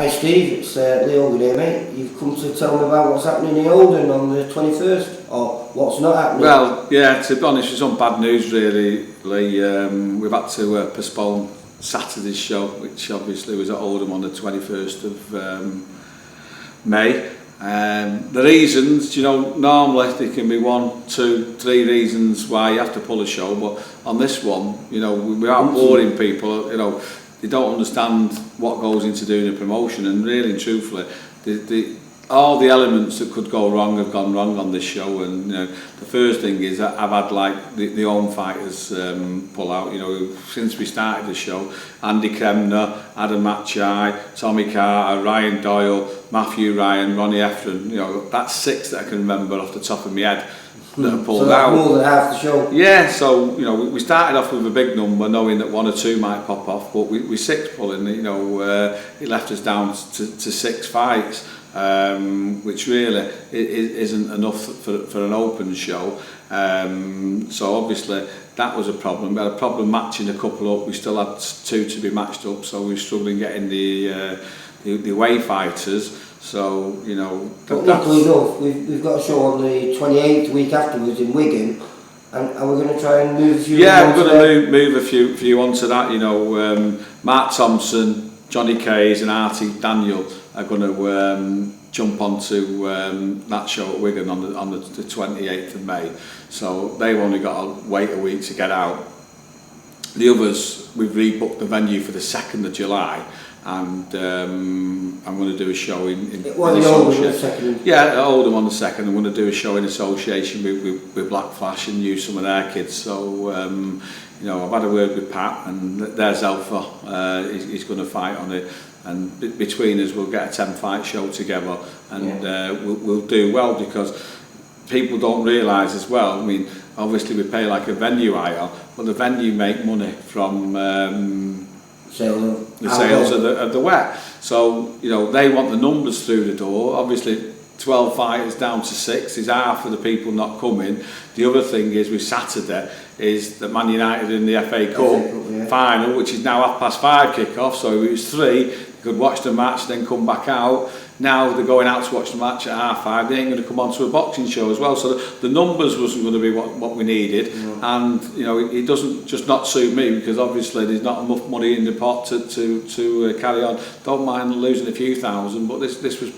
Hi Steve, it's Leo here, mate. You've come to tell me about what's happening in Oldham on the 21st, or what's not happening. Well, yeah, to be honest, it's some bad news really, Lee. We've had to postpone Saturday's show, which obviously was at Oldham on the 21st of May. The reasons, you know, normally there can be 1, 2, 3 reasons why you have to pull a show, but on this one, you know, without boring people, you know, they don't understand what goes into doing a promotion, and really and truthfully, all the elements that could go wrong have gone wrong on this show. And you know, the first thing is that I've had like the home fighters pull out. You know, since we started the show, Andy Kremner, Adam Matchai, Tommy Carter, Ryan Doyle, Matthew Ryan, Ronnie Effron. You know, that's 6 that I can remember off the top of my head that have pulled out. More than half the show. Yeah, so you know, we started off with a big number, knowing that 1 or 2 might pop off, but we 6 pulling. You know, it left us down to 6 fights. Which really isn't enough for an open show. So obviously that was a problem. We had a problem matching a couple up. We still had 2 to be matched up, so we were struggling getting the away fighters. So you know. But luckily enough, we've got a show on the 28th, the week afterwards in Wigan, and we're going to try and move a few. Yeah, we're going to move a few onto that. You know, Mark Thompson, Johnny Kays, and Artie Daniel are going to jump onto that show at Wigan on the 28th of May. So they've only got to wait a week to get out. The others, we've rebooked the venue for the 2nd of July, and I'm going to do a show in Oldham. Yeah, at Oldham on the 2nd. I'm going to do a show in association with Black Flash and use some of their kids. So you know, I've had a word with Pat, and there's Alpha. He's going to fight on it. And between us we'll get a 10-fight show together, and we'll do well, because people don't realise as well. I mean, obviously we pay like a venue hire, but the venue make money from the sales of the wet. So you know, they want the numbers through the door. Obviously 12 fighters down to 6 is half of the people not coming. The other thing is with Saturday is that Man United in the FA Cup final, which is now 5:30 kick-off, so it was 3, you could watch the match then come back out. Now they're going out to watch the match at 5:30, they ain't going to come on to a boxing show as well, so the numbers wasn't going to be what we needed. And you know, it doesn't just not suit me, because obviously there's not enough money in the pot to carry on. Don't mind losing a few thousand, but this was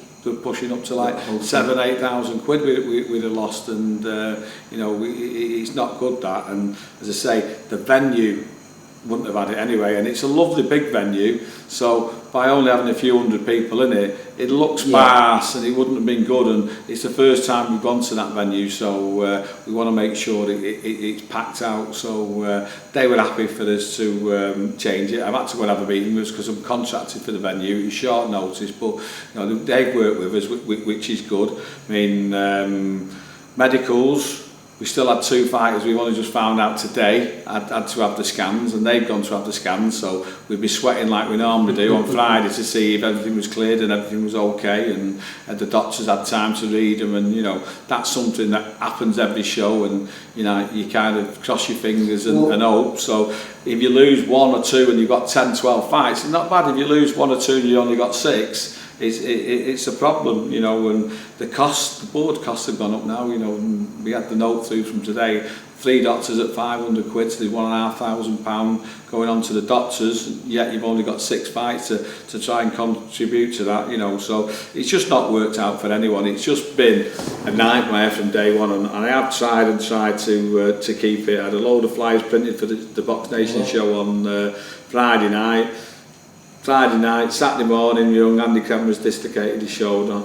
pushing up to like 7,000-8,000 quid we'd have lost, and you know, it's not good that. And as I say, the venue wouldn't have had it anyway, and it's a lovely big venue, so by only having a few hundred people in it, it looks sparse, and it wouldn't have been good. And it's the first time we've gone to that venue, so we want to make sure it's packed out. So they were happy for us to change it. I've had to go and have a meeting with us because I'm contracted for the venue. It's short notice, but you know, they've worked with us, which is good. I mean, medicals, we still had 2 fighters. We've only just found out today had to have the scans, and they've gone to have the scans, so we'd be sweating like we normally do on Friday to see if everything was cleared and everything was okay, and the doctors had time to read them. And you know, that's something that happens every show, and you know, you kind of cross your fingers and hope. So if you lose 1 or 2 and you've got 10, 12 fights, it's not bad. If you lose 1 or 2 and you only got 6, it's a problem, you know. And the board costs have gone up now, you know. And we had the note through from today, 3 doctors at 500 quid, so there's £1,500 going on to the doctors, yet you've only got 6 fights to try and contribute to that, you know. So it's just not worked out for anyone. It's just been a nightmare from day one, and I have tried to keep it. I had a load of flyers printed for the Box Nation show on Friday night, Saturday morning, young Andy Cameron's dislocated his shoulder.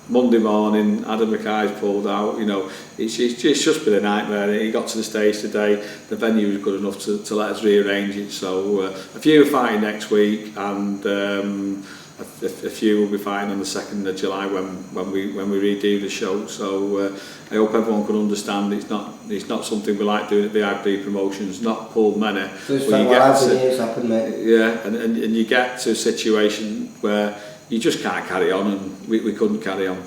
Monday morning, Adam Mackay's pulled out. You know, it's just been a nightmare. He got to the stage today. The venue was good enough to let us rearrange it. So a few are fighting next week, and a few will be fighting on the 2nd of July when we redo the show. So I hope everyone can understand it's not something we like doing at VIP promotions. Not pulled many. First time it's happened, mate. Yeah, and you get to a situation where you just can't carry on, and we couldn't carry on.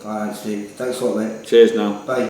Alright, Steve. Thanks a lot, mate. Cheers now. Bye.